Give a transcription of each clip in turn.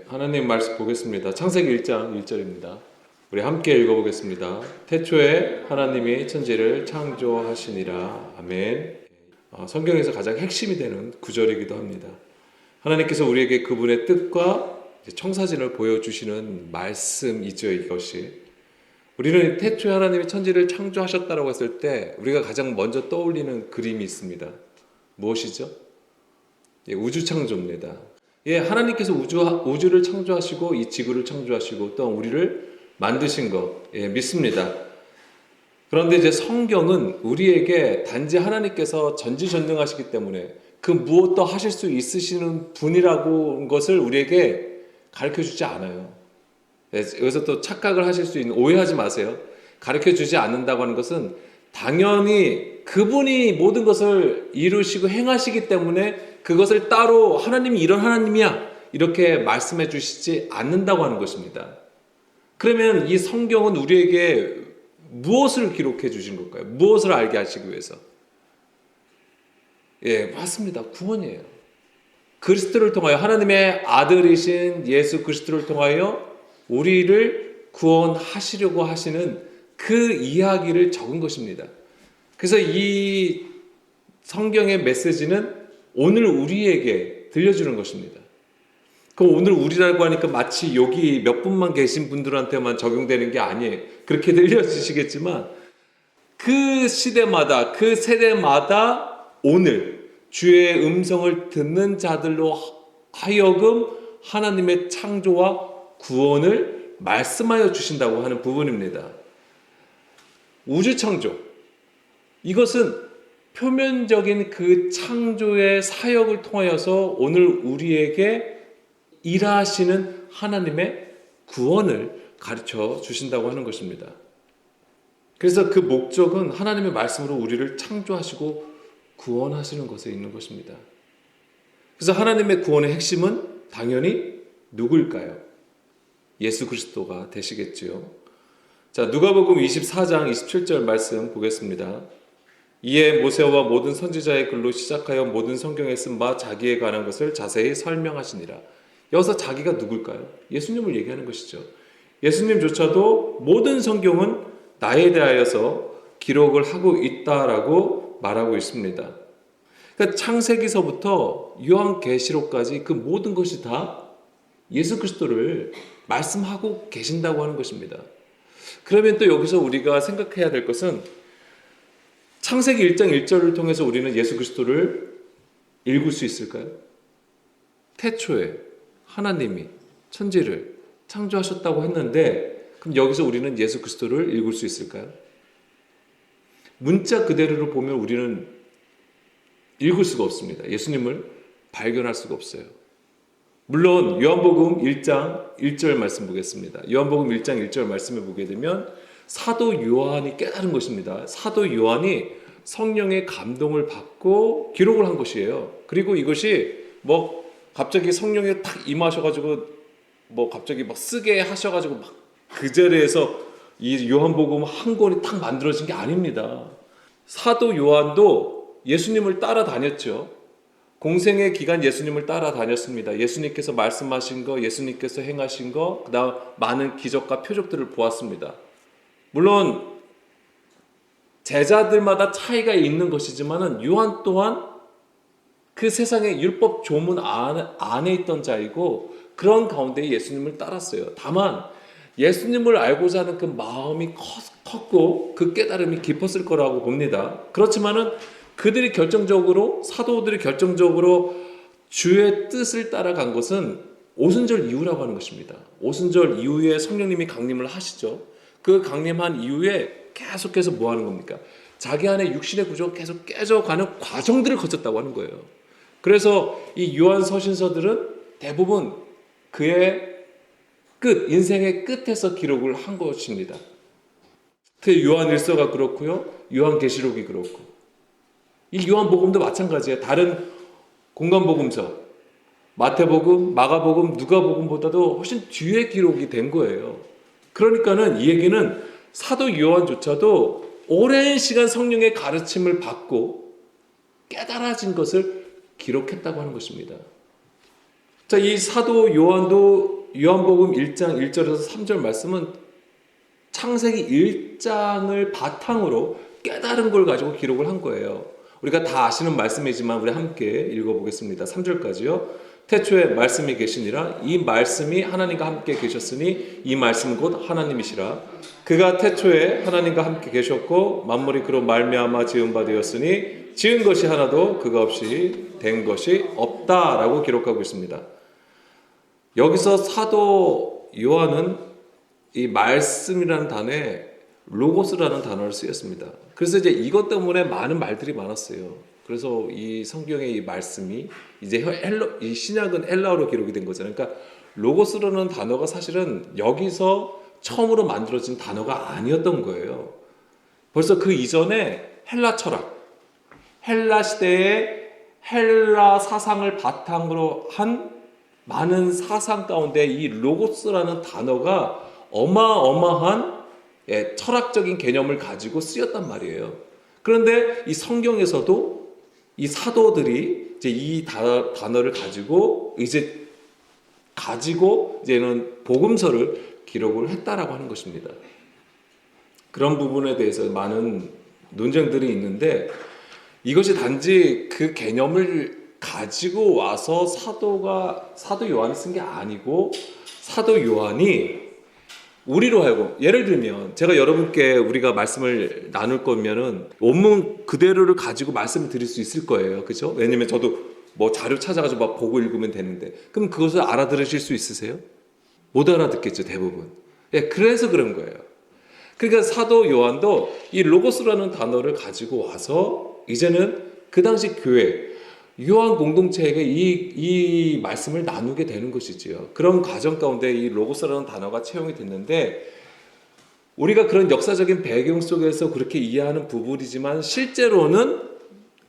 하나님 말씀 보겠습니다. 창세기 1장 1절입니다. 우리 함께 읽어보겠습니다. 태초에 하나님이 천지를 창조하시니라. 아멘. 성경에서 가장 핵심이 되는 구절이기도 합니다. 하나님께서 우리에게 그분의 뜻과 청사진을 보여주시는 말씀이죠. 이것이 우리는 태초에 하나님이 천지를 창조하셨다고 했을 때 우리가 가장 먼저 떠올리는 그림이 있습니다. 무엇이죠? 우주 창조입니다. 하나님께서 우주를 창조하시고 이 지구를 창조하시고 또 우리를 만드신 거 믿습니다. 그런데 이제 성경은 우리에게 단지 하나님께서 전지전능하시기 때문에 그 무엇도 하실 수 있으시는 분이라고 것을 우리에게 가르쳐주지 않아요. 여기서 또 착각을 하실 수 있는, 오해하지 마세요. 가르쳐주지 않는다고 하는 것은 당연히 그분이 모든 것을 이루시고 행하시기 때문에 그것을 따로 하나님이 이런 하나님이야 이렇게 말씀해 주시지 않는다고 하는 것입니다. 그러면 이 성경은 우리에게 무엇을 기록해 주신 걸까요? 무엇을 알게 하시기 위해서? 맞습니다. 구원이에요. 그리스도를 통하여, 하나님의 아들이신 예수 그리스도를 통하여 우리를 구원하시려고 하시는 그 이야기를 적은 것입니다. 그래서 이 성경의 메시지는 오늘 우리에게 들려주는 것입니다. 그럼 오늘 우리라고 하니까 마치 여기 몇 분만 계신 분들한테만 적용되는 게 아니에요. 그렇게 들려주시겠지만 그 시대마다, 그 세대마다 오늘 주의 음성을 듣는 자들로 하여금 하나님의 창조와 구원을 말씀하여 주신다고 하는 부분입니다. 우주 창조, 이것은 표면적인 그 창조의 사역을 통하여서 오늘 우리에게 일하시는 하나님의 구원을 가르쳐 주신다고 하는 것입니다. 그래서 그 목적은 하나님의 말씀으로 우리를 창조하시고 구원하시는 것에 있는 것입니다. 그래서 하나님의 구원의 핵심은 당연히 누구일까요? 예수 그리스도가 되시겠지요. 자, 누가복음 24장 27절 말씀 보겠습니다. 이에 모세와 모든 선지자의 글로 시작하여 모든 성경에 쓴 바 자기에 관한 것을 자세히 설명하시니라. 여기서 자기가 누굴까요? 예수님을 얘기하는 것이죠. 예수님조차도 모든 성경은 나에 대하여서 기록을 하고 있다라고 말하고 있습니다. 그러니까 창세기서부터 요한계시록까지 그 모든 것이 다 예수 그리스도를 말씀하고 계신다고 하는 것입니다. 그러면 또 여기서 우리가 생각해야 될 것은 창세기 1장 1절을 통해서 우리는 예수 그리스도를 읽을 수 있을까요? 태초에 하나님이 천지를 창조하셨다고 했는데 그럼 여기서 우리는 예수 그리스도를 읽을 수 있을까요? 문자 그대로를 보면 우리는 읽을 수가 없습니다. 예수님을 발견할 수가 없어요. 물론 요한복음 1장 1절 말씀 보겠습니다. 요한복음 1장 1절 말씀을 보게 되면 사도 요한이 깨달은 것입니다. 사도 요한이 성령의 감동을 받고 기록을 한 것이에요. 그리고 이것이 갑자기 성령이 탁 임하셔가지고 갑자기 쓰게 하셔가지고 그 자리에서 이 요한복음 한 권이 탁 만들어진 게 아닙니다. 사도 요한도 예수님을 따라다녔죠. 공생의 기간 예수님을 따라다녔습니다. 예수님께서 말씀하신 거, 예수님께서 행하신 거, 그다음 많은 기적과 표적들을 보았습니다. 물론 제자들마다 차이가 있는 것이지만 요한 또한 그 세상의 율법 조문 안에 있던 자이고 그런 가운데 예수님을 따랐어요. 다만 예수님을 알고자 하는 그 마음이 컸고 그 깨달음이 깊었을 거라고 봅니다. 그렇지만은 그들이 사도들이 결정적으로 주의 뜻을 따라간 것은 오순절 이후라고 하는 것입니다. 오순절 이후에 성령님이 강림을 하시죠. 그 강림한 이후에 계속해서 뭐 하는 겁니까? 자기 안에 육신의 구조가 계속 깨져가는 과정들을 거쳤다고 하는 거예요. 그래서 이 요한 서신서들은 대부분 그의 인생의 끝에서 기록을 한 것입니다. 특히 요한일서가 그렇고요. 요한계시록이 그렇고. 이 요한복음도 마찬가지예요. 다른 공간복음서, 마태복음, 마가복음, 누가복음보다도 훨씬 뒤에 기록이 된 거예요. 그러니까는 이 얘기는 사도 요한조차도 오랜 시간 성령의 가르침을 받고 깨달아진 것을 기록했다고 하는 것입니다. 자, 이 사도 요한도 요한복음 1장 1절에서 3절 말씀은 창세기 1장을 바탕으로 깨달은 걸 가지고 기록을 한 거예요. 우리가 다 아시는 말씀이지만 우리 함께 읽어보겠습니다. 3절까지요. 태초에 말씀이 계시니라. 이 말씀이 하나님과 함께 계셨으니 이 말씀은 곧 하나님이시라. 그가 태초에 하나님과 함께 계셨고 만물이 그로 말미암아 지은 바 되었으니 지은 것이 하나도 그가 없이 된 것이 없다라고 기록하고 있습니다. 여기서 사도 요한은 이 말씀이라는 단어에 로고스라는 단어를 쓰였습니다. 그래서 이제 이것 때문에 많은 말들이 많았어요. 그래서 이 성경의 이 말씀이 이제 이 신약은 헬라어로 기록이 된 거잖아요. 그러니까 로고스라는 단어가 사실은 여기서 처음으로 만들어진 단어가 아니었던 거예요. 벌써 그 이전에 헬라 철학, 헬라 시대의 헬라 사상을 바탕으로 한 많은 사상 가운데 이 로고스라는 단어가 어마어마한 철학적인 개념을 가지고 쓰였단 말이에요. 그런데 이 성경에서도 이 사도들이 이제 이 단어를 가지고 이제는 복음서를 기록을 했다라고 하는 것입니다. 그런 부분에 대해서 많은 논쟁들이 있는데 이것이 단지 그 개념을 가지고 와서 사도 요한이 쓴 게 아니고 사도 요한이 우리로 하여금 예를 들면 제가 여러분께 우리가 말씀을 나눌 거면은 원문 그대로를 가지고 말씀을 드릴 수 있을 거예요. 그렇죠? 왜냐면 저도 뭐 자료 찾아가지고 막 보고 읽으면 되는데 그럼 그것을 알아들으실 수 있으세요? 못 알아듣겠죠, 대부분. 예, 그래서 그런 거예요. 그러니까 사도 요한도 이 로고스라는 단어를 가지고 와서 이제는 그 당시 교회 요한 공동체에게 이 말씀을 나누게 되는 것이지요. 그런 과정 가운데 이 로고스라는 단어가 채용이 됐는데 우리가 그런 역사적인 배경 속에서 그렇게 이해하는 부분이지만 실제로는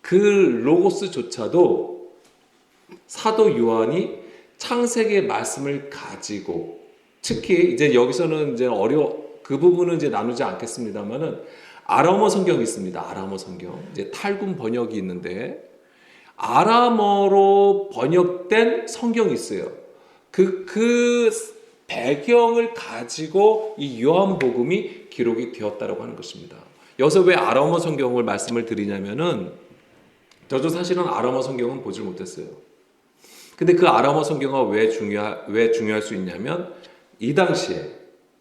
그 로고스조차도 사도 요한이 창세기의 말씀을 가지고 특히 이제 여기서는 이제 그 부분은 이제 나누지 않겠습니다만은 아람어 성경이 있습니다. 아람어 성경. 이제 탈군 번역이 있는데 아람어로 번역된 성경이 있어요. 그 배경을 가지고 이 요한복음이 기록이 되었다라고 하는 것입니다. 여기서 왜 아람어 성경을 말씀을 드리냐면은 저도 사실은 아람어 성경은 보질 못했어요. 근데 그 아람어 성경은 왜 중요할 수 있냐면 이 당시에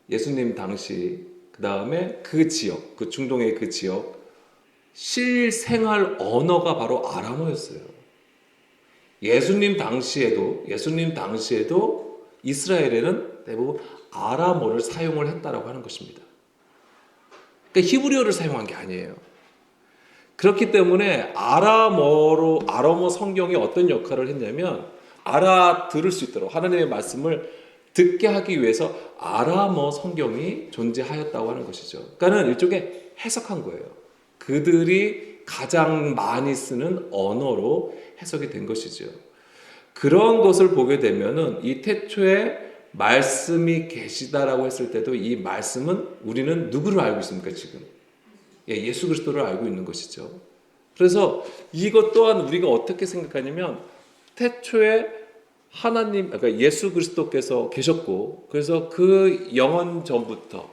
예수님 당시 그 다음에 그 지역, 그 중동의 그 지역 실생활 언어가 바로 아람어였어요. 예수님 당시에도 이스라엘에는 대부분 아람어를 사용을 했다라고 하는 것입니다. 그러니까 히브리어를 사용한 게 아니에요. 그렇기 때문에 아람어 성경이 어떤 역할을 했냐면 알아들을 수 있도록 하나님의 말씀을 듣게 하기 위해서 아람어 성경이 존재하였다고 하는 것이죠. 그러니까는 일종의 해석한 거예요. 그들이 가장 많이 쓰는 언어로 해석이 된 것이죠. 그런 것을 보게 되면은 이 태초에 말씀이 계시다라고 했을 때도 이 말씀은 우리는 누구를 알고 있습니까, 지금? 예수 그리스도를 알고 있는 것이죠. 그래서 이것 또한 우리가 어떻게 생각하냐면 태초에 그러니까 예수 그리스도께서 계셨고 그래서 그 영원 전부터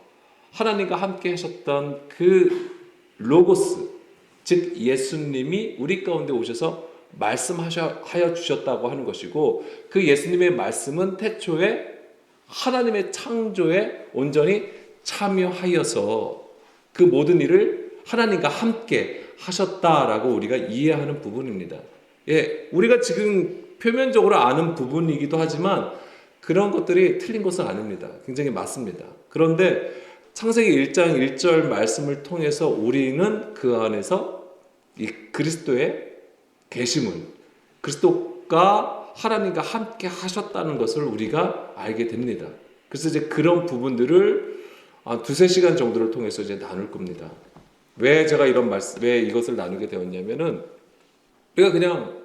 하나님과 함께 하셨던 그 로고스, 즉 예수님이 우리 가운데 오셔서 말씀하여 주셨다고 하는 것이고 그 예수님의 말씀은 태초에 하나님의 창조에 온전히 참여하여서 그 모든 일을 하나님과 함께 하셨다라고 우리가 이해하는 부분입니다. 우리가 지금 표면적으로 아는 부분이기도 하지만 그런 것들이 틀린 것은 아닙니다. 굉장히 맞습니다. 그런데 창세기 1장 1절 말씀을 통해서 우리는 그 안에서 이 그리스도의 계심을 그리스도가 하나님과 함께 하셨다는 것을 우리가 알게 됩니다. 그래서 이제 그런 부분들을 두세 시간 정도를 통해서 이제 나눌 겁니다. 왜 제가 왜 이것을 나누게 되었냐면은 우리가 그냥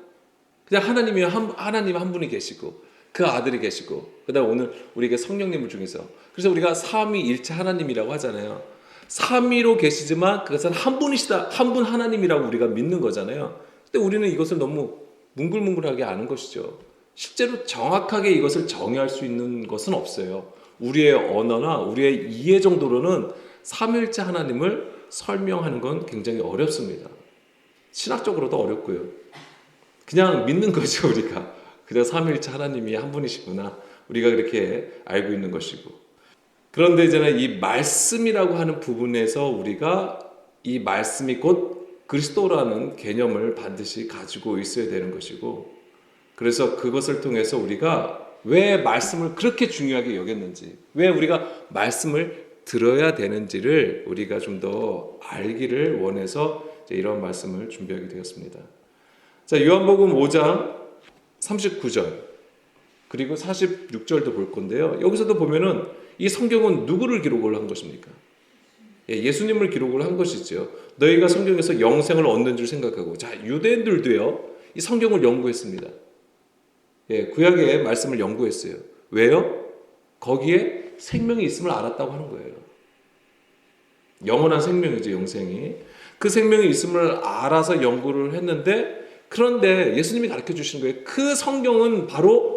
하나님 한 분이 계시고 그 아들이 계시고 그다음 오늘 우리에게 성령님을 중에서 그래서 우리가 삼위일체 하나님이라고 하잖아요. 삼위로 계시지만 그것은 한 분이시다, 한 분 하나님이라고 우리가 믿는 거잖아요. 근데 우리는 이것을 너무 뭉글뭉글하게 아는 것이죠. 실제로 정확하게 이것을 정의할 수 있는 것은 없어요. 우리의 언어나 우리의 이해 정도로는 삼위일체 하나님을 설명하는 건 굉장히 어렵습니다. 신학적으로도 어렵고요. 그냥 믿는 거죠, 우리가. 그냥 삼위일체 하나님이 한 분이시구나. 우리가 그렇게 알고 있는 것이고. 그런데 이제는 이 말씀이라고 하는 부분에서 우리가 이 말씀이 곧 그리스도라는 개념을 반드시 가지고 있어야 되는 것이고, 그래서 그것을 통해서 우리가 왜 말씀을 그렇게 중요하게 여겼는지, 왜 우리가 말씀을 들어야 되는지를 우리가 좀 더 알기를 원해서 이런 말씀을 준비하게 되었습니다. 자, 요한복음 5장 39절 그리고 46절도 볼 건데요. 여기서도 보면은 이 성경은 누구를 기록을 한 것입니까? 예수님을 기록을 한 것이죠. 너희가 성경에서 영생을 얻는 줄 생각하고, 자, 유대인들도요, 이 성경을 연구했습니다. 구약의 말씀을 연구했어요. 왜요? 거기에 생명이 있음을 알았다고 하는 거예요. 영원한 생명이죠, 영생이. 그 생명이 있음을 알아서 연구를 했는데, 그런데 예수님이 가르쳐 주시는 거예요. 그 성경은 바로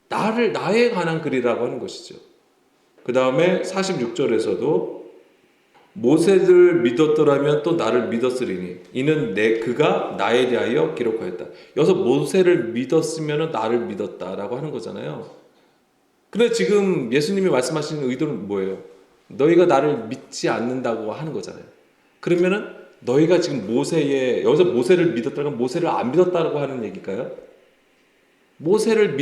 나에 관한 글이라고 하는 것이죠. 그 다음에 46절에서도 모세를 믿었더라면 또 나를 믿었으리니 이는 그가 나에 대하여 기록하였다. 여기서 모세를 믿었으면 나를 믿었다라고 하는 거잖아요. 근데 지금 예수님이 말씀하시는 의도는 뭐예요? 너희가 나를 믿지 않는다고 하는 거잖아요. 그러면은 너희가 지금 여기서 모세를 믿었다는 건 모세를 안 믿었다고 하는 얘기일까요? 모세를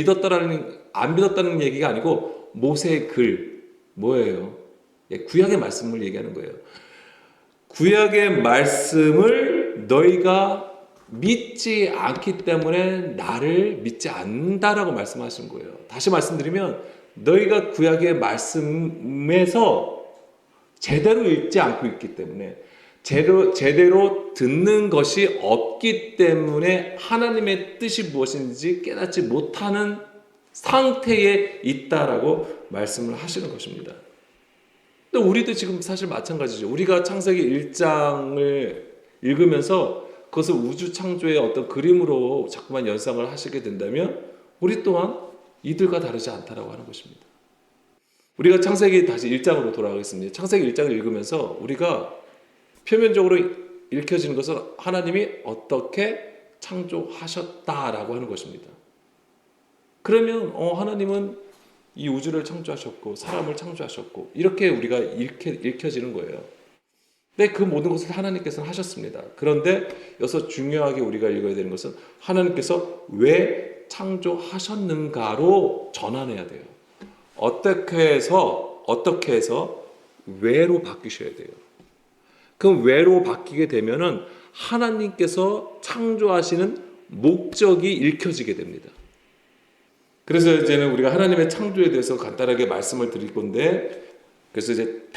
안 믿었다는 얘기가 아니고 모세의 글, 뭐예요? 구약의 말씀을 얘기하는 거예요. 구약의 말씀을 너희가 믿지 않기 때문에 나를 믿지 않는다라고 말씀하시는 거예요. 다시 말씀드리면 너희가 구약의 말씀에서 제대로 읽지 않고 있기 때문에 제대로 듣는 것이 없기 때문에 하나님의 뜻이 무엇인지 깨닫지 못하는 상태에 있다라고 말씀을 하시는 것입니다. 근데 우리도 지금 사실 마찬가지죠. 우리가 창세기 1장을 읽으면서 그것을 우주 창조의 어떤 그림으로 자꾸만 연상을 하시게 된다면 우리 또한 이들과 다르지 않다라고 하는 것입니다. 우리가 창세기 다시 1장으로 돌아가겠습니다. 창세기 1장을 읽으면서 우리가 표면적으로 읽혀지는 것은 하나님이 어떻게 창조하셨다라고 하는 것입니다. 그러면 하나님은 이 우주를 창조하셨고 사람을 창조하셨고 이렇게 우리가 읽혀지는 거예요. 근데 그 모든 것을 하나님께서는 하셨습니다. 그런데 여기서 중요하게 우리가 읽어야 되는 것은 하나님께서 왜 창조하셨는가로 전환해야 돼요. 어떻게 해서 왜로 바뀌셔야 돼요. 그럼 왜로 바뀌게 되면은 하나님께서 창조하시는 목적이 읽혀지게 됩니다. 그래서 이제는 우리가 하나님의 창조에 대해서 간단하게 말씀을 드릴 건데, 그래서 이제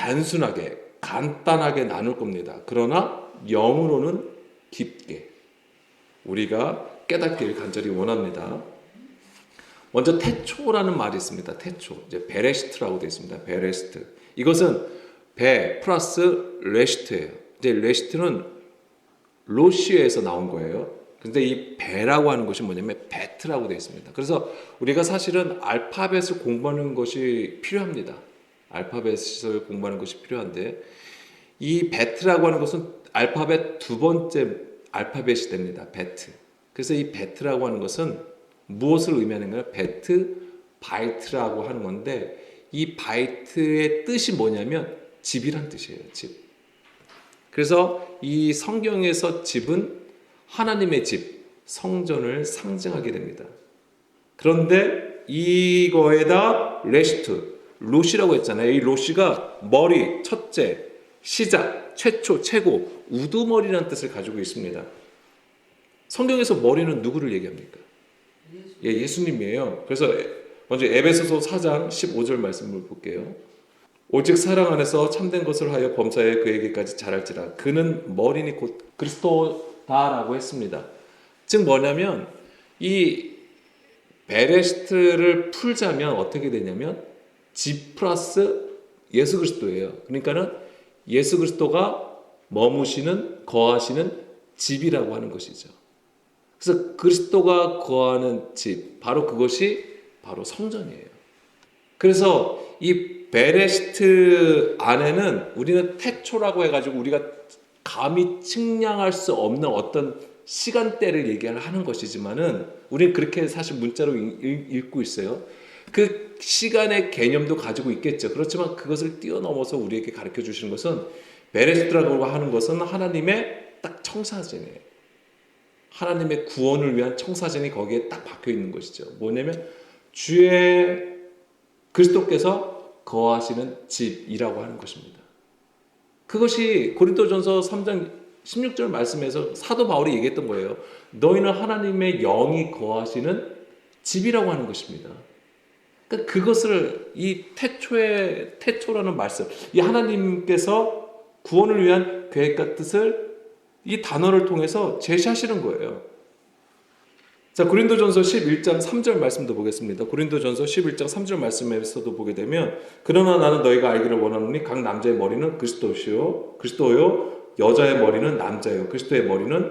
간단하게 나눌 겁니다. 그러나 영으로는 깊게 우리가 깨닫기를 간절히 원합니다. 먼저 태초라는 말이 있습니다. 태초, 이제 베레시트라고 되어 있습니다. 베레시트. 이것은 베 플러스 레시트예요. 이제 레시트는 로시에서 나온 거예요. 근데 이 베라고 하는 것이 뭐냐면 베트라고 되어 있습니다. 그래서 우리가 사실은 알파벳을 공부하는 것이 필요합니다. 알파벳을 공부하는 것이 필요한데 이 베트라고 하는 것은 알파벳 두 번째 알파벳이 됩니다. 베트. 그래서 이 베트라고 하는 것은 무엇을 의미하는가요? 베트, 바이트라고 하는 건데 이 바이트의 뜻이 뭐냐면 집이란 뜻이에요. 집. 그래서 이 성경에서 집은 하나님의 집, 성전을 상징하게 됩니다. 그런데 이거에다 레시트, 로시라고 했잖아요. 이 로시가 머리, 첫째, 시작, 최초, 최고, 우두머리라는 뜻을 가지고 있습니다. 성경에서 머리는 누구를 얘기합니까? 예수님이에요. 그래서 먼저 에베소서 4장 15절 말씀을 볼게요. 오직 사랑 안에서 참된 것을 하여 범사에 그에게까지 자랄지라. 그는 머리니 곧 그리스도다라고 했습니다. 즉 뭐냐면 이 베레시트를 풀자면 어떻게 되냐면 집 플러스 예수 그리스도예요. 그러니까는 예수 그리스도가 머무시는 거하시는 집이라고 하는 것이죠. 그래서 그리스도가 거하는 집, 바로 그것이 바로 성전이에요. 그래서 이 베레시트 안에는 우리는 태초라고 해가지고 우리가 감히 측량할 수 없는 어떤 시간대를 얘기를 하는 것이지만은 우리는 그렇게 사실 문자로 읽고 있어요. 그 시간의 개념도 가지고 있겠죠. 그렇지만 그것을 뛰어넘어서 우리에게 가르쳐 주시는 것은 베레시트라고 하는 것은 하나님의 딱 청사진이에요. 하나님의 구원을 위한 청사진이 거기에 딱 박혀 있는 것이죠. 뭐냐면 주의 그리스도께서 거하시는 집이라고 하는 것입니다. 그것이 고린도전서 3장 16절 말씀에서 사도 바울이 얘기했던 거예요. 너희는 하나님의 영이 거하시는 집이라고 하는 것입니다. 그러니까 그것을 이 태초라는 말씀, 이 하나님께서 구원을 위한 계획과 뜻을 이 단어를 통해서 제시하시는 거예요. 자, 고린도전서 11장 3절 말씀도 보겠습니다. 고린도전서 11장 3절 말씀에서도 보게 되면 그러나 나는 너희가 알기를 원하노니 각 남자의 머리는 그리스도요 여자의 머리는 남자요 그리스도의 머리는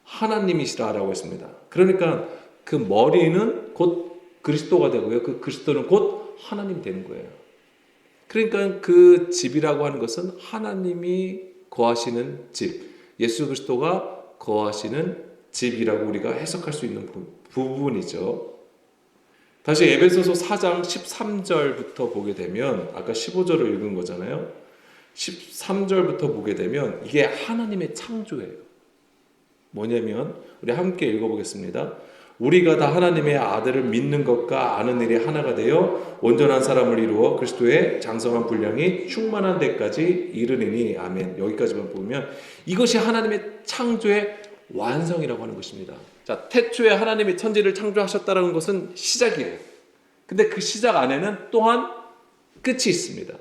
하나님이시라라고 했습니다. 그러니까 그 머리는 곧 그리스도가 되고요. 그 그리스도는 곧 하나님이 되는 거예요. 그러니까 그 집이라고 하는 것은 하나님이 거하시는 집, 예수 그리스도가 거하시는 집이라고 우리가 해석할 수 있는 부분이죠. 다시 에베소서 4장 13절부터 보게 되면 아까 15절을 읽은 거잖아요. 13절부터 보게 되면 이게 하나님의 창조예요. 뭐냐면 우리 함께 읽어보겠습니다. 우리가 다 하나님의 아들을 믿는 것과 아는 일이 하나가 되어 온전한 사람을 이루어 그리스도의 장성한 분량이 충만한 데까지 이르리니 아멘. 여기까지만 보면 이것이 하나님의 창조의 완성이라고 하는 것입니다. 자, 태초에 하나님이 천지를 창조하셨다는 것은 시작이에요. 근데 그 시작 안에는 또한 끝이 있습니다.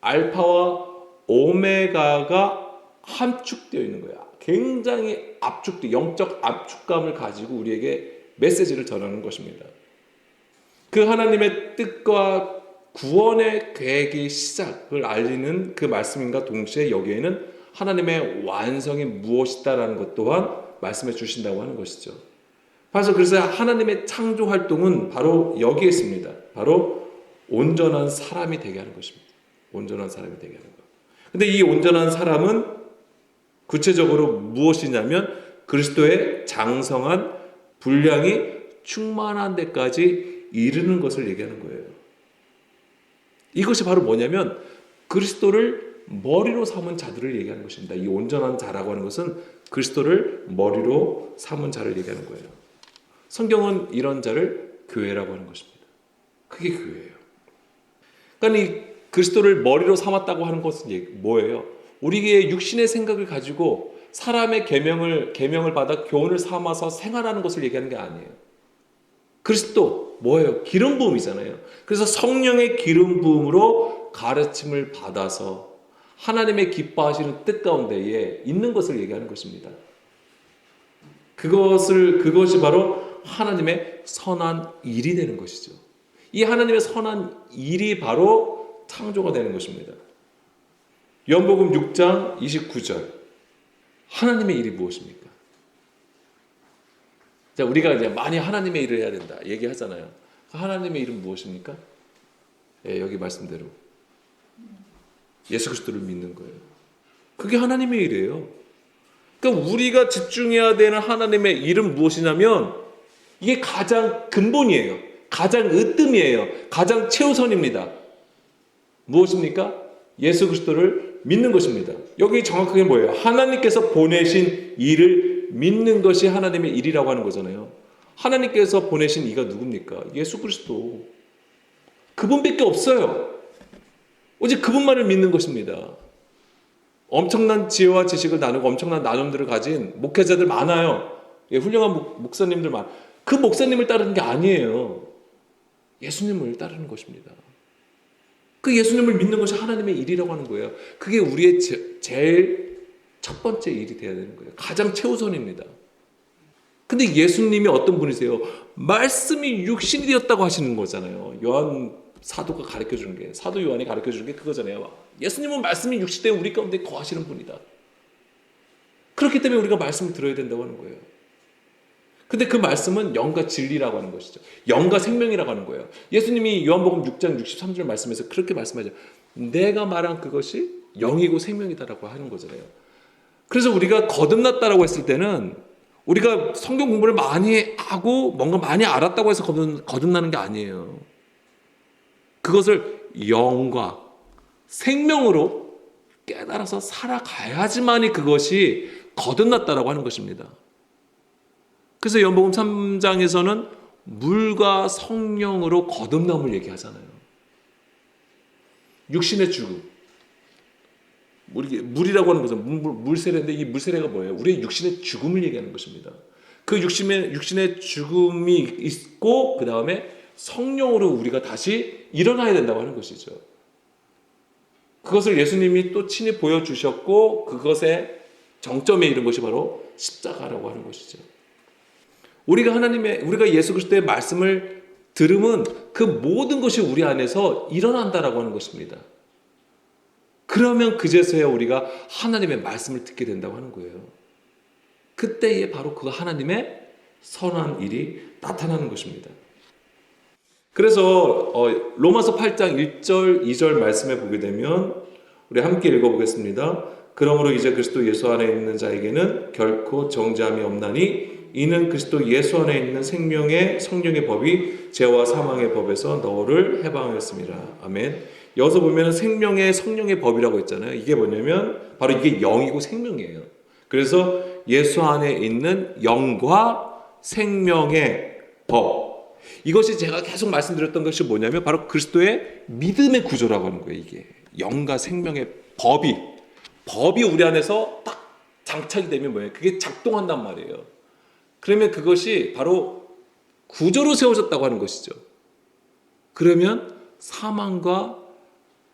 알파와 오메가가 함축되어 있는 거야. 굉장히 영적 압축감을 가지고 우리에게 메시지를 전하는 것입니다. 그 하나님의 뜻과 구원의 계획의 시작을 알리는 그 말씀인가 동시에 여기에는 하나님의 완성이 무엇이다라는 것 또한 말씀해 주신다고 하는 것이죠. 그래서 하나님의 창조 활동은 바로 여기에 있습니다. 바로 온전한 사람이 되게 하는 것입니다. 온전한 사람이 되게 하는 것. 근데 이 온전한 사람은 구체적으로 무엇이냐면 그리스도의 장성한 분량이 충만한 데까지 이르는 것을 얘기하는 거예요. 이것이 바로 뭐냐면 그리스도를 머리로 삼은 자들을 얘기하는 것입니다. 이 온전한 자라고 하는 것은 그리스도를 머리로 삼은 자를 얘기하는 거예요. 성경은 이런 자를 교회라고 하는 것입니다. 그게 교회예요. 그러니까 이 그리스도를 머리로 삼았다고 하는 것은 뭐예요? 우리의 육신의 생각을 가지고 사람의 계명을 받아 교훈을 삼아서 생활하는 것을 얘기하는 게 아니에요. 그리스도 뭐예요? 기름 부음이잖아요. 그래서 성령의 기름 부음으로 가르침을 받아서 하나님의 기뻐하시는 뜻 가운데에 있는 것을 얘기하는 것입니다. 그것이 바로 하나님의 선한 일이 되는 것이죠. 이 하나님의 선한 일이 바로 창조가 되는 것입니다. 요한복음 6장 29절. 하나님의 일이 무엇입니까? 자, 우리가 이제 많이 하나님의 일을 해야 된다 얘기하잖아요. 하나님의 일은 무엇입니까? 예, 여기 말씀대로 예수 그리스도를 믿는 거예요. 그게 하나님의 일이에요. 그러니까 우리가 집중해야 되는 하나님의 일은 무엇이냐면 이게 가장 근본이에요. 가장 으뜸이에요. 가장 최우선입니다. 무엇입니까? 예수 그리스도를 믿는 것입니다. 여기 정확하게 뭐예요? 하나님께서 보내신 이를 믿는 것이 하나님의 일이라고 하는 거잖아요. 하나님께서 보내신 이가 누굽니까? 예수 그리스도. 그분밖에 없어요. 오직 그분만을 믿는 것입니다. 엄청난 지혜와 지식을 나누고 엄청난 나눔들을 가진 목회자들 많아요. 예, 훌륭한 목사님들 많아요. 그 목사님을 따르는 게 아니에요. 예수님을 따르는 것입니다. 그 예수님을 믿는 것이 하나님의 일이라고 하는 거예요. 그게 우리의 제일 첫 번째 일이 돼야 되는 거예요. 가장 최우선입니다. 근데 예수님이 어떤 분이세요? 말씀이 육신이 되었다고 하시는 거잖아요. 요한 사도가 가르쳐 주는 게, 사도 요한이 가르쳐 주는 게 그거잖아요. 예수님은 말씀이 육신이 되어 우리 가운데 거하시는 분이다. 그렇기 때문에 우리가 말씀을 들어야 된다고 하는 거예요. 근데 그 말씀은 영과 진리라고 하는 것이죠. 영과 생명이라고 하는 거예요. 예수님이 요한복음 6장 63절 말씀에서 그렇게 말씀하죠. 내가 말한 그것이 영이고 생명이다라고 하는 거잖아요. 그래서 우리가 거듭났다라고 했을 때는 우리가 성경 공부를 많이 하고 뭔가 많이 알았다고 해서 거듭나는 게 아니에요. 그것을 영과 생명으로 깨달아서 살아가야지만이 그것이 거듭났다라고 하는 것입니다. 그래서 요한복음 3장에서는 물과 성령으로 거듭남을 얘기하잖아요. 육신의 죽음. 물이라고 하는 것은 물세례인데 이 물세례가 뭐예요? 우리의 육신의 죽음을 얘기하는 것입니다. 그 육신의 죽음이 있고 그 다음에 성령으로 우리가 다시 일어나야 된다고 하는 것이죠. 그것을 예수님이 또 친히 보여주셨고 그것의 정점에 이른 것이 바로 십자가라고 하는 것이죠. 우리가 예수 그리스도의 말씀을 들으면 그 모든 것이 우리 안에서 일어난다라고 하는 것입니다. 그러면 그제서야 우리가 하나님의 말씀을 듣게 된다고 하는 거예요. 그때에 바로 그 하나님의 선한 일이 나타나는 것입니다. 그래서 로마서 8장 1절 2절 말씀에 보게 되면 우리 함께 읽어보겠습니다. 그러므로 이제 그리스도 예수 안에 있는 자에게는 결코 정죄함이 없나니 이는 그리스도 예수 안에 있는 생명의 성령의 법이 죄와 사망의 법에서 너를 해방하였습니다. 아멘. 여기서 보면 생명의 성령의 법이라고 했잖아요. 이게 뭐냐면 바로 이게 영이고 생명이에요. 그래서 예수 안에 있는 영과 생명의 법. 이것이 제가 계속 말씀드렸던 것이 뭐냐면 바로 그리스도의 믿음의 구조라고 하는 거예요. 이게 영과 생명의 법이 우리 안에서 딱 장착이 되면 뭐예요? 그게 작동한단 말이에요. 그러면 그것이 바로 구조로 세워졌다고 하는 것이죠. 그러면 사망과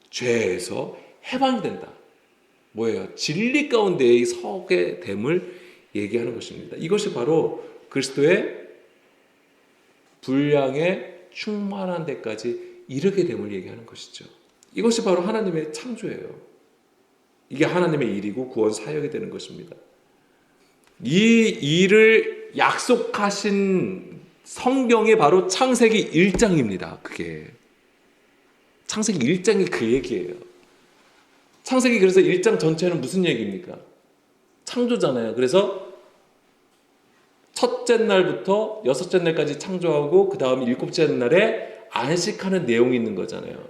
죄에서 해방이 된다. 뭐예요? 진리 가운데에 서게 됨을 얘기하는 것입니다. 이것이 바로 그리스도의 분량에 충만한 데까지 이르게 됨을 얘기하는 것이죠. 이것이 바로 하나님의 창조예요. 이게 하나님의 일이고 구원 사역이 되는 것입니다. 이 일을 약속하신 성경이 바로 창세기 1장입니다. 그게 창세기 1장이 그 얘기예요. 창세기 그래서 1장 전체는 무슨 얘기입니까? 창조잖아요. 그래서 첫째 날부터 여섯째 날까지 창조하고 그 다음 일곱째 날에 안식하는 내용이 있는 거잖아요.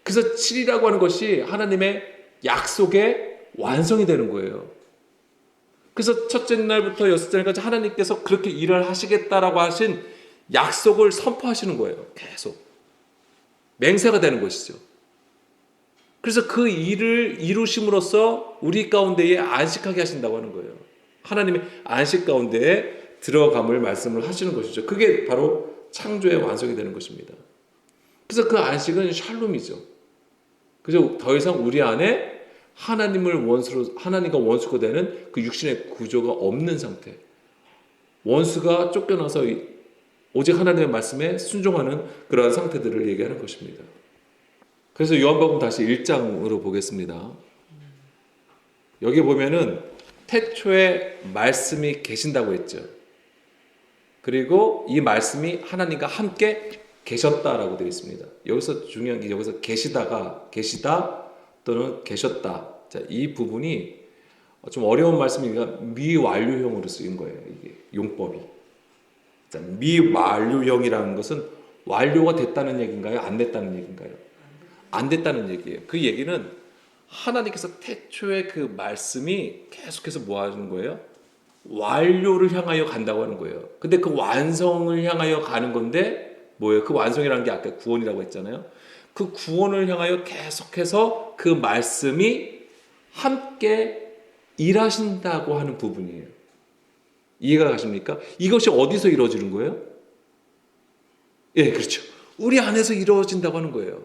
그래서 7이라고 하는 것이 하나님의 약속의 완성이 되는 거예요. 그래서 첫째 날부터 여섯째 날까지 하나님께서 그렇게 일을 하시겠다라고 하신 약속을 선포하시는 거예요. 계속. 맹세가 되는 것이죠. 그래서 그 일을 이루심으로써 우리 가운데에 안식하게 하신다고 하는 거예요. 하나님의 안식 가운데에 들어감을 말씀을 하시는 것이죠. 그게 바로 창조의 완성이 되는 것입니다. 그래서 그 안식은 샬롬이죠. 그래서 더 이상 우리 안에 하나님과 원수가 되는 그 육신의 구조가 없는 상태. 원수가 쫓겨나서 오직 하나님의 말씀에 순종하는 그러한 상태들을 얘기하는 것입니다. 그래서 요한복음 다시 1장으로 보겠습니다. 여기 보면은 태초에 말씀이 계신다고 했죠. 그리고 이 말씀이 하나님과 함께 계셨다라고 되어 있습니다. 여기서 중요한 게 여기서 계시다 또는 계셨다. 자, 이 부분이 좀 어려운 말씀이니까 미완료형으로 쓰인 거예요. 이게 용법이. 자, 미완료형이라는 것은 완료가 됐다는 얘기인가요? 안 됐다는 얘기인가요? 안 됐다는 얘기예요. 그 얘기는 하나님께서 태초에 그 말씀이 계속해서 뭐 하는 거예요? 완료를 향하여 간다고 하는 거예요. 근데 그 완성을 향하여 가는 건데 뭐예요? 그 완성이라는 게 아까 구원이라고 했잖아요. 그 구원을 향하여 계속해서 그 말씀이 함께 일하신다고 하는 부분이에요. 이해가 가십니까? 이것이 어디서 이루어지는 거예요? 예, 그렇죠. 우리 안에서 이루어진다고 하는 거예요.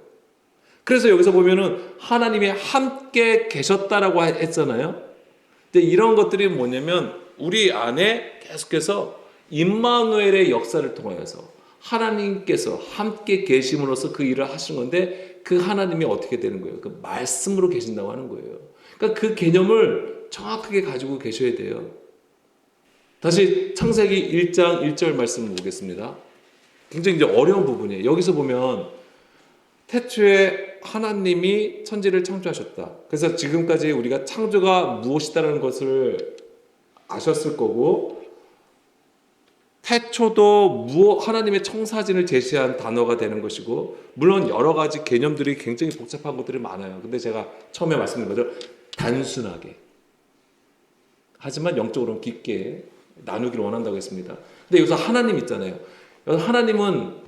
그래서 여기서 보면은 하나님이 함께 계셨다라고 했잖아요. 근데 이런 것들이 뭐냐면 우리 안에 계속해서 임마누엘의 역사를 통하여서 하나님께서 함께 계심으로써 그 일을 하시는 건데 그 하나님이 어떻게 되는 거예요? 그 말씀으로 계신다고 하는 거예요. 그러니까 그 개념을 정확하게 가지고 계셔야 돼요. 다시 창세기 1장 1절 말씀 보겠습니다. 굉장히 이제 어려운 부분이에요. 여기서 보면 태초에 하나님이 천지를 창조하셨다. 그래서 지금까지 우리가 창조가 무엇이다라는 것을 아셨을 거고, 태초도 하나님의 청사진을 제시한 단어가 되는 것이고, 물론 여러 가지 개념들이 굉장히 복잡한 것들이 많아요. 근데 제가 처음에 말씀드린 거죠. 단순하게. 하지만 영적으로는 깊게 나누기를 원한다고 했습니다. 근데 여기서 하나님 있잖아요. 여기서 하나님은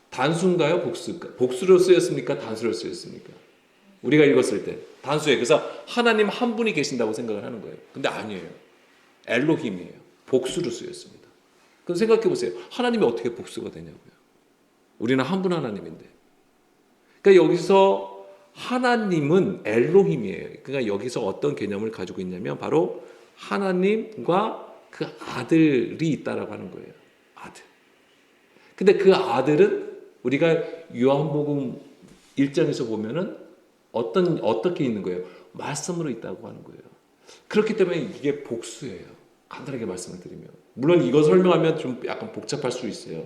단수인가요? 복수일까? 복수로 쓰였습니까? 단수로 쓰였습니까? 우리가 읽었을 때 단수예요. 그래서 하나님 한 분이 계신다고 생각을 하는 거예요. 근데 아니에요. 엘로힘이에요. 복수로 쓰였습니다. 그럼 생각해 보세요. 하나님이 어떻게 복수가 되냐고요. 우리는 한 분 하나님인데. 그러니까 여기서 하나님은 엘로힘이에요. 그러니까 여기서 어떤 개념을 가지고 있냐면 바로 하나님과 그 아들이 있다라고 하는 거예요. 아들. 근데 그 아들은 우리가 요한복음 1장에서 보면은 어떻게 있는 거예요? 말씀으로 있다고 하는 거예요. 그렇기 때문에 이게 복수예요. 간단하게 말씀을 드리면. 물론 이거 설명하면 좀 약간 복잡할 수 있어요.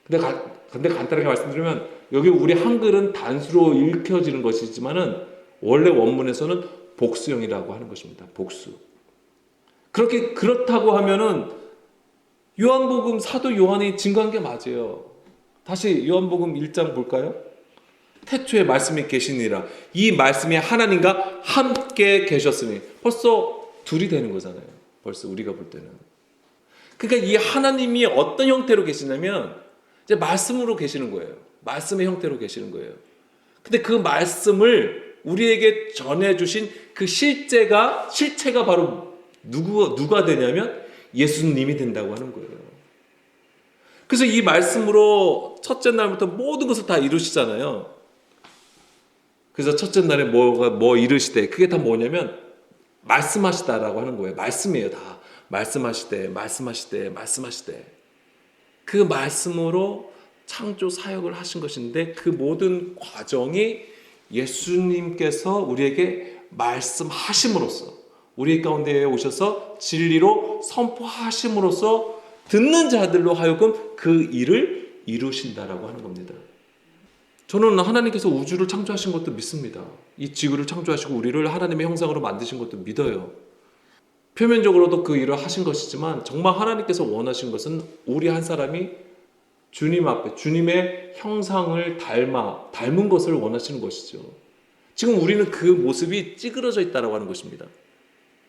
근데 간단하게 말씀드리면 여기 우리 한글은 단수로 읽혀지는 것이지만은 원래 원문에서는 복수형이라고 하는 것입니다. 복수. 그렇다고 하면은 요한복음 사도 요한이 증거한 게 맞아요. 다시 요한복음 1장 볼까요? 태초에 말씀이 계시니라. 이 말씀이 하나님과 함께 계셨으니 벌써 둘이 되는 거잖아요. 벌써 우리가 볼 때는. 그러니까 이 하나님이 어떤 형태로 계시냐면 이제 말씀으로 계시는 거예요. 말씀의 형태로 계시는 거예요. 근데 그 말씀을 우리에게 전해주신 그 실체가 바로 누가 되냐면 예수님이 된다고 하는 거예요. 그래서 이 말씀으로 첫째 날부터 모든 것을 다 이루시잖아요. 그래서 첫째 날에 뭐 이루시되 그게 다 뭐냐면 말씀하시다라고 하는 거예요. 말씀이에요. 다 말씀하시되 그 말씀으로 창조 사역을 하신 것인데 그 모든 과정이 예수님께서 우리에게 말씀하심으로써 우리 가운데에 오셔서 진리로 선포하심으로써 듣는 자들로 하여금 그 일을 이루신다라고 하는 겁니다. 저는 하나님께서 우주를 창조하신 것도 믿습니다. 이 지구를 창조하시고 우리를 하나님의 형상으로 만드신 것도 믿어요. 표면적으로도 그 일을 하신 것이지만 정말 하나님께서 원하신 것은 우리 한 사람이 주님 앞에 주님의 형상을 닮은 것을 원하시는 것이죠. 지금 우리는 그 모습이 찌그러져 있다라고 하는 것입니다.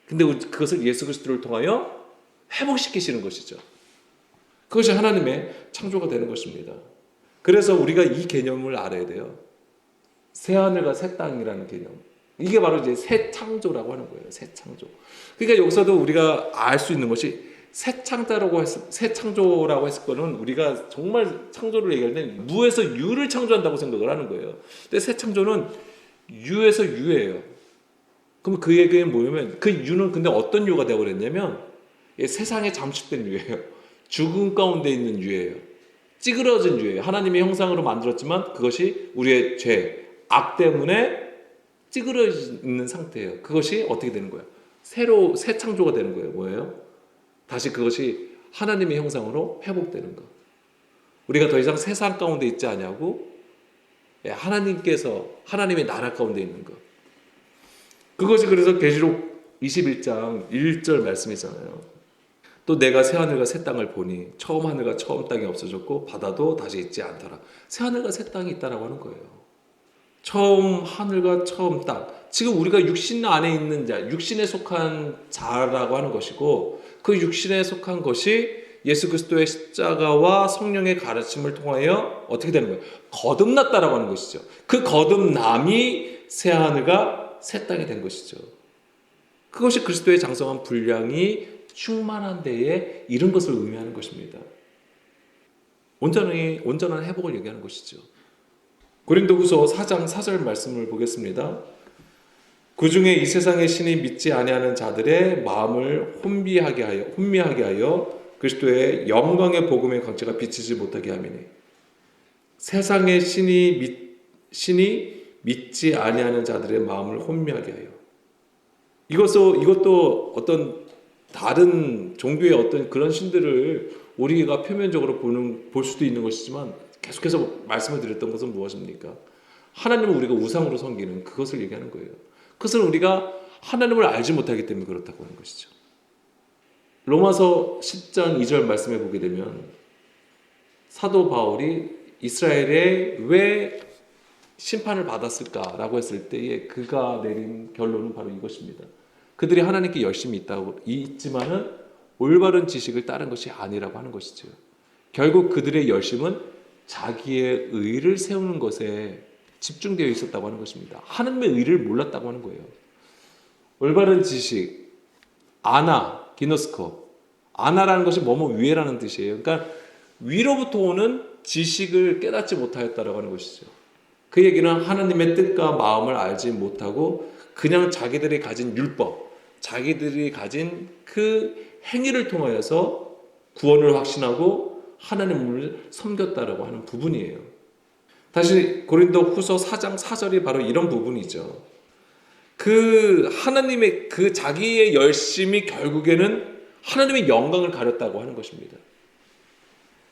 근데 그것을 예수 그리스도를 통하여 회복시키시는 것이죠. 그것이 하나님의 창조가 되는 것입니다. 그래서 우리가 이 개념을 알아야 돼요. 새 하늘과 새 땅이라는 개념. 이게 바로 이제 새 창조라고 하는 거예요. 새 창조. 그러니까 여기서도 우리가 알 수 있는 것이 새 창조라고 했을 거는 우리가 정말 창조를 얘기할 때 무에서 유를 창조한다고 생각을 하는 거예요. 근데 새 창조는 유에서 유예요. 그럼 그 얘기는 뭐냐면 그 유는 근데 어떤 유가 되어버렸냐면 세상에 잠식된 유예요. 죽음 가운데 있는 유예요. 찌그러진 유예요. 하나님의 형상으로 만들었지만 그것이 우리의 죄, 악 때문에 찌그러져 있는 상태예요. 그것이 어떻게 되는 거예요? 새 창조가 되는 거예요. 뭐예요? 다시 그것이 하나님의 형상으로 회복되는 것. 우리가 더 이상 세상 가운데 있지 않냐고 하나님의 나라 가운데 있는 것. 그것이 그래서 계시록 21장 1절 말씀이잖아요. 또 내가 새 하늘과 새 땅을 보니 처음 하늘과 처음 땅이 없어졌고 바다도 다시 있지 않더라. 새 하늘과 새 땅이 있다라고 하는 거예요. 처음 하늘과 처음 땅. 지금 우리가 육신 안에 있는 자, 육신에 속한 자라고 하는 것이고 그 육신에 속한 것이 예수 그리스도의 십자가와 성령의 가르침을 통하여 어떻게 되는 거예요? 거듭났다라고 하는 것이죠. 그 거듭남이 새 하늘과 새 땅이 된 것이죠. 그것이 그리스도의 장성한 분량이 충만한 데에 이런 것을 의미하는 것입니다. 온전한 회복을 얘기하는 것이죠. 고린도후서 4장 4절 말씀을 보겠습니다. 그 중에 이 세상의 신이 믿지 아니하는 자들의 마음을 혼미하게 하여 그리스도의 영광의 복음의 광채가 비치지 못하게 함이니 세상의 신이 믿지 아니하는 자들의 마음을 혼미하게 하여 이것도 어떤 다른 종교의 어떤 그런 신들을 우리가 표면적으로 볼 수도 있는 것이지만 계속해서 말씀을 드렸던 것은 무엇입니까? 하나님을 우리가 우상으로 섬기는 그것을 얘기하는 거예요. 그것은 우리가 하나님을 알지 못하기 때문에 그렇다고 하는 것이죠. 로마서 10장 2절 말씀해 보게 되면 사도 바울이 이스라엘에 왜 심판을 받았을까라고 했을 때에 그가 내린 결론은 바로 이것입니다. 그들이 하나님께 열심히 있지만은 올바른 지식을 따른 것이 아니라고 하는 것이죠. 결국 그들의 열심은 자기의 의를 세우는 것에 집중되어 있었다고 하는 것입니다. 하나님의 의를 몰랐다고 하는 거예요. 올바른 지식, 아나, 기노스코. 아나라는 것이 뭐뭐 위에라는 뜻이에요. 그러니까 위로부터 오는 지식을 깨닫지 못하였다라고 하는 것이죠. 그 얘기는 하나님의 뜻과 마음을 알지 못하고 그냥 자기들이 가진 율법, 자기들이 가진 그 행위를 통하여서 구원을 확신하고 하나님을 섬겼다라고 하는 부분이에요. 다시 고린도 후서 4장 4절이 바로 이런 부분이죠. 그 하나님의 그 자기의 열심이 결국에는 하나님의 영광을 가렸다고 하는 것입니다.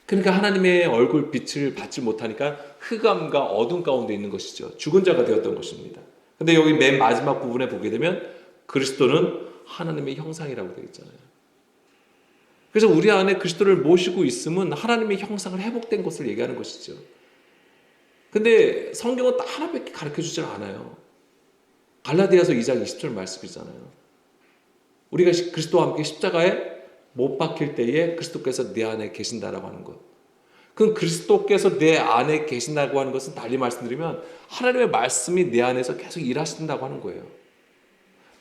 그러니까 하나님의 얼굴 빛을 받지 못하니까 흑암과 어둠 가운데 있는 것이죠. 죽은 자가 되었던 것입니다. 근데 여기 맨 마지막 부분에 보게 되면 그리스도는 하나님의 형상이라고 되어 있잖아요. 그래서 우리 안에 그리스도를 모시고 있으면 하나님의 형상을 회복된 것을 얘기하는 것이죠. 근데 성경은 딱 하나밖에 가르쳐주질 않아요. 갈라디아서 2장 20절 말씀이잖아요. 우리가 그리스도와 함께 십자가에 못 박힐 때에 그리스도께서 내 안에 계신다라고 하는 것. 그럼 그리스도께서 내 안에 계신다고 하는 것은 달리 말씀드리면 하나님의 말씀이 내 안에서 계속 일하신다고 하는 거예요.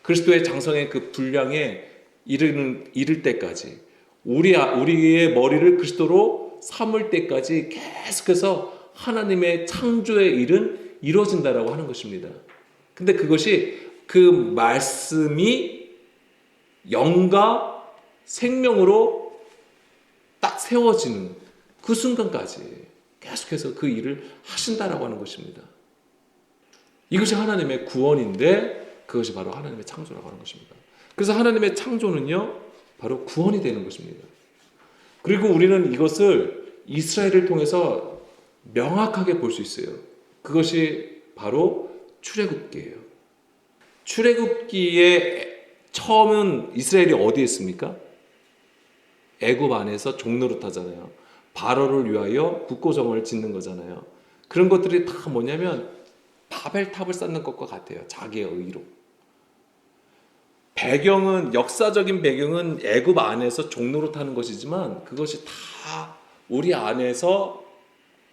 그리스도의 장성의 그 분량에 이를 때까지 우리의 머리를 그리스도로 삼을 때까지 계속해서 하나님의 창조의 일은 이루어진다라고 하는 것입니다. 근데 그것이 그 말씀이 영과 생명으로 딱 세워지는 그 순간까지 계속해서 그 일을 하신다라고 하는 것입니다. 이것이 하나님의 구원인데 그것이 바로 하나님의 창조라고 하는 것입니다. 그래서 하나님의 창조는요 바로 구원이 되는 것입니다. 그리고 우리는 이것을 이스라엘을 통해서 명확하게 볼 수 있어요. 그것이 바로 출애굽기예요. 출애굽기의 처음은 이스라엘이 어디에 있습니까? 애굽 안에서 종노릇하잖아요. 바로를 위하여 국고성을 짓는 거잖아요. 그런 것들이 다 뭐냐면 바벨탑을 쌓는 것과 같아요. 자기의 의로. 배경은 역사적인 배경은 애굽 안에서 종노릇하는 것이지만 그것이 다 우리 안에서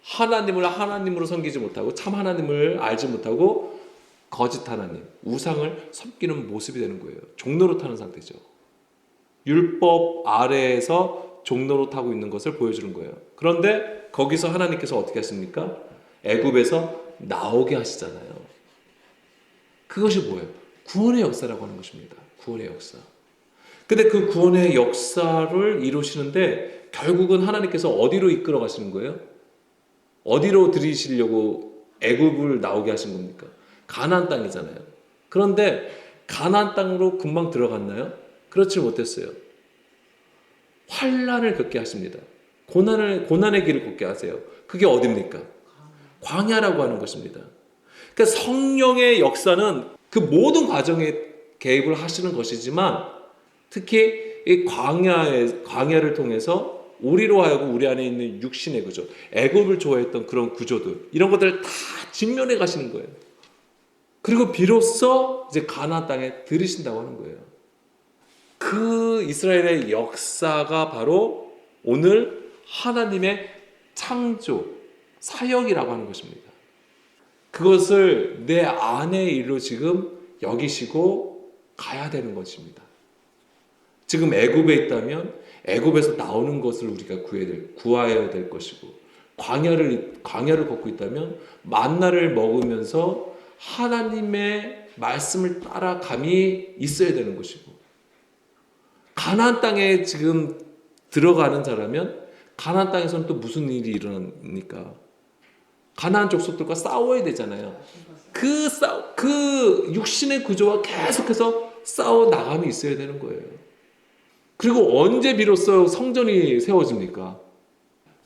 하나님을 하나님으로 섬기지 못하고 참 하나님을 알지 못하고 거짓 하나님, 우상을 섬기는 모습이 되는 거예요. 종노릇하는 상태죠. 율법 아래에서 종노릇하고 있는 것을 보여주는 거예요. 그런데 거기서 하나님께서 어떻게 하십니까? 애굽에서 나오게 하시잖아요. 그것이 뭐예요? 구원의 역사라고 하는 것입니다. 구원의 역사. 근데 그 구원의 역사를 이루시는데 결국은 하나님께서 어디로 이끌어 가시는 거예요? 어디로 들이시려고 애굽을 나오게 하신 겁니까? 가나안 땅이잖아요. 그런데 가나안 땅으로 금방 들어갔나요? 그렇지 못했어요. 환난을 겪게 하십니다. 고난의 길을 걷게 하세요. 그게 어디입니까? 광야라고 하는 것입니다. 그러니까 성령의 역사는 그 모든 과정에 개입을 하시는 것이지만 특히 이 광야를 통해서 우리로 하여금 우리 안에 있는 육신의 구조, 애굽을 좋아했던 그런 구조들 이런 것들을 다 직면해 가시는 거예요. 그리고 비로소 이제 가나안 땅에 들이신다고 하는 거예요. 그 이스라엘의 역사가 바로 오늘 하나님의 창조, 사역이라고 하는 것입니다. 그것을 내 안의 일로 지금 여기시고 가야 되는 것입니다. 지금 애굽에 있다면 애굽에서 나오는 것을 우리가 구하여야 될 것이고 광야를 걷고 있다면 만나를 먹으면서 하나님의 말씀을 따라감이 있어야 되는 것이고 가나안 땅에 지금 들어가는 자라면 가나안 땅에서는 또 무슨 일이 일어납니까? 가나안 족속들과 싸워야 되잖아요. 그 육신의 구조와 계속해서 싸워 나감이 있어야 되는 거예요. 그리고 언제 비로소 성전이 세워집니까?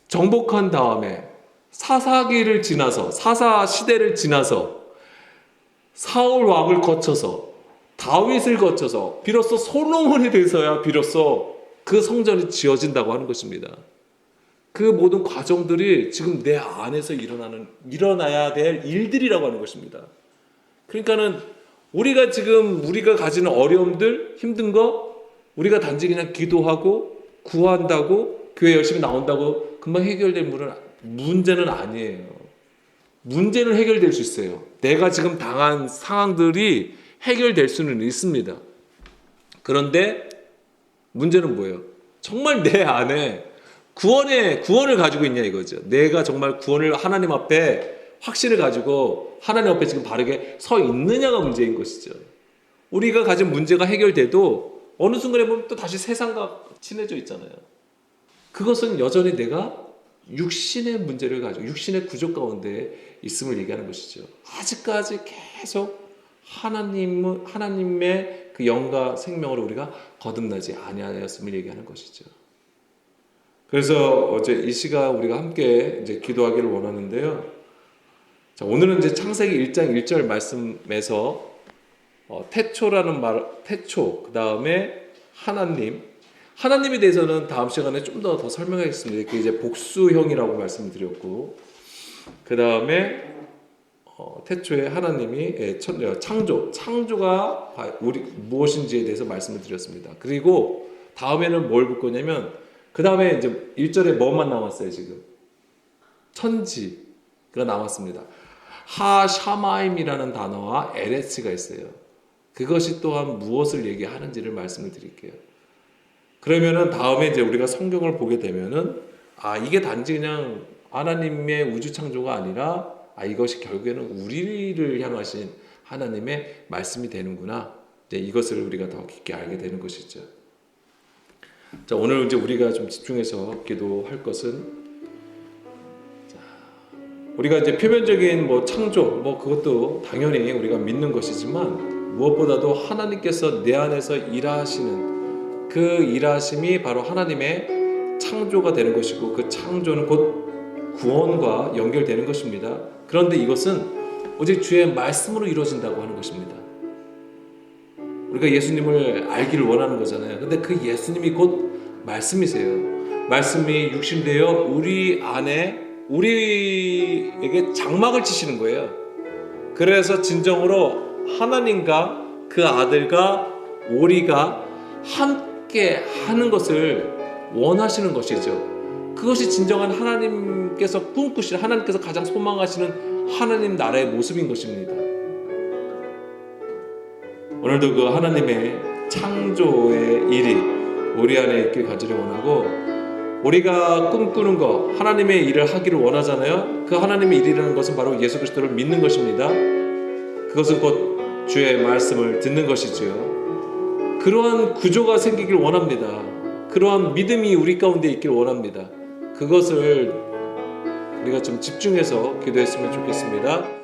정복한 다음에 사사기를 지나서, 사사 시대를 지나서, 사울 왕을 거쳐서, 다윗을 거쳐서 비로소 솔로몬이 돼서야 비로소 그 성전이 지어진다고 하는 것입니다. 그 모든 과정들이 지금 내 안에서 일어나야 될 일들이라고 하는 것입니다. 그러니까는 우리가 가지는 어려움들, 힘든 거, 우리가 단지 그냥 기도하고 구한다고, 교회 열심히 나온다고 금방 해결될 문제는 아니에요. 문제는 해결될 수 있어요. 내가 지금 당한 상황들이 해결될 수는 있습니다. 그런데 문제는 뭐예요? 정말 내 안에 구원을 가지고 있냐 이거죠. 내가 정말 구원을 하나님 앞에 확신을 가지고 하나님 앞에 지금 바르게 서 있느냐가 문제인 것이죠. 우리가 가진 문제가 해결돼도 어느 순간에 보면 또 다시 세상과 친해져 있잖아요. 그것은 여전히 내가 육신의 문제를 가지고 육신의 구조 가운데 있음을 얘기하는 것이죠. 아직까지 계속 하나님의 그 영과 생명으로 우리가 거듭나지 아니하였음을 얘기하는 것이죠. 그래서 어제 이 시간 우리가 함께 이제 기도하기를 원하는데요. 자, 오늘은 이제 창세기 1장 1절 말씀에서 태초라는 태초, 그 다음에 하나님에 대해서는 다음 시간에 좀 더 설명하겠습니다. 그게 이제 복수형이라고 말씀드렸고, 그 다음에 태초에 하나님이 창조가 우리 무엇인지에 대해서 말씀을 드렸습니다. 그리고 다음에는 뭘 볼 거냐면, 그 다음에 이제 1절에 뭐만 남았어요, 지금? 천지가 남았습니다. 하샤마임이라는 단어와 에레츠가 있어요. 그것이 또한 무엇을 얘기하는지를 말씀을 드릴게요. 그러면은 다음에 이제 우리가 성경을 보게 되면은, 이게 단지 그냥 하나님의 우주 창조가 아니라, 이것이 결국에는 우리를 향하신 하나님의 말씀이 되는구나. 이제 이것을 우리가 더 깊게 알게 되는 것이죠. 자, 오늘 이제 우리가 좀 집중해서 기도할 것은, 우리가 이제 표면적인 창조, 그것도 당연히 우리가 믿는 것이지만, 무엇보다도 하나님께서 내 안에서 일하시는 그 일하심이 바로 하나님의 창조가 되는 것이고, 그 창조는 곧 구원과 연결되는 것입니다. 그런데 이것은 오직 주의 말씀으로 이루어진다고 하는 것입니다. 우리가 예수님을 알기를 원하는 거잖아요. 근데 그 예수님이 곧 말씀이세요. 말씀이 육신되어 우리 안에 우리에게 장막을 치시는 거예요. 그래서 진정으로 하나님과 그 아들과 우리가 함께 하는 것을 원하시는 것이죠. 그것이 진정한 하나님께서 꿈꾸시는, 하나님께서 가장 소망하시는 하나님 나라의 모습인 것입니다. 오늘도 그 하나님의 창조의 일이 우리 안에 있길 간절히 원하고, 우리가 꿈꾸는 것, 하나님의 일을 하기를 원하잖아요. 그 하나님의 일이라는 것은 바로 예수 그리스도를 믿는 것입니다. 그것은 곧 주의 말씀을 듣는 것이지요. 그러한 구조가 생기길 원합니다. 그러한 믿음이 우리 가운데 있길 원합니다. 그것을 우리가 좀 집중해서 기도했으면 좋겠습니다.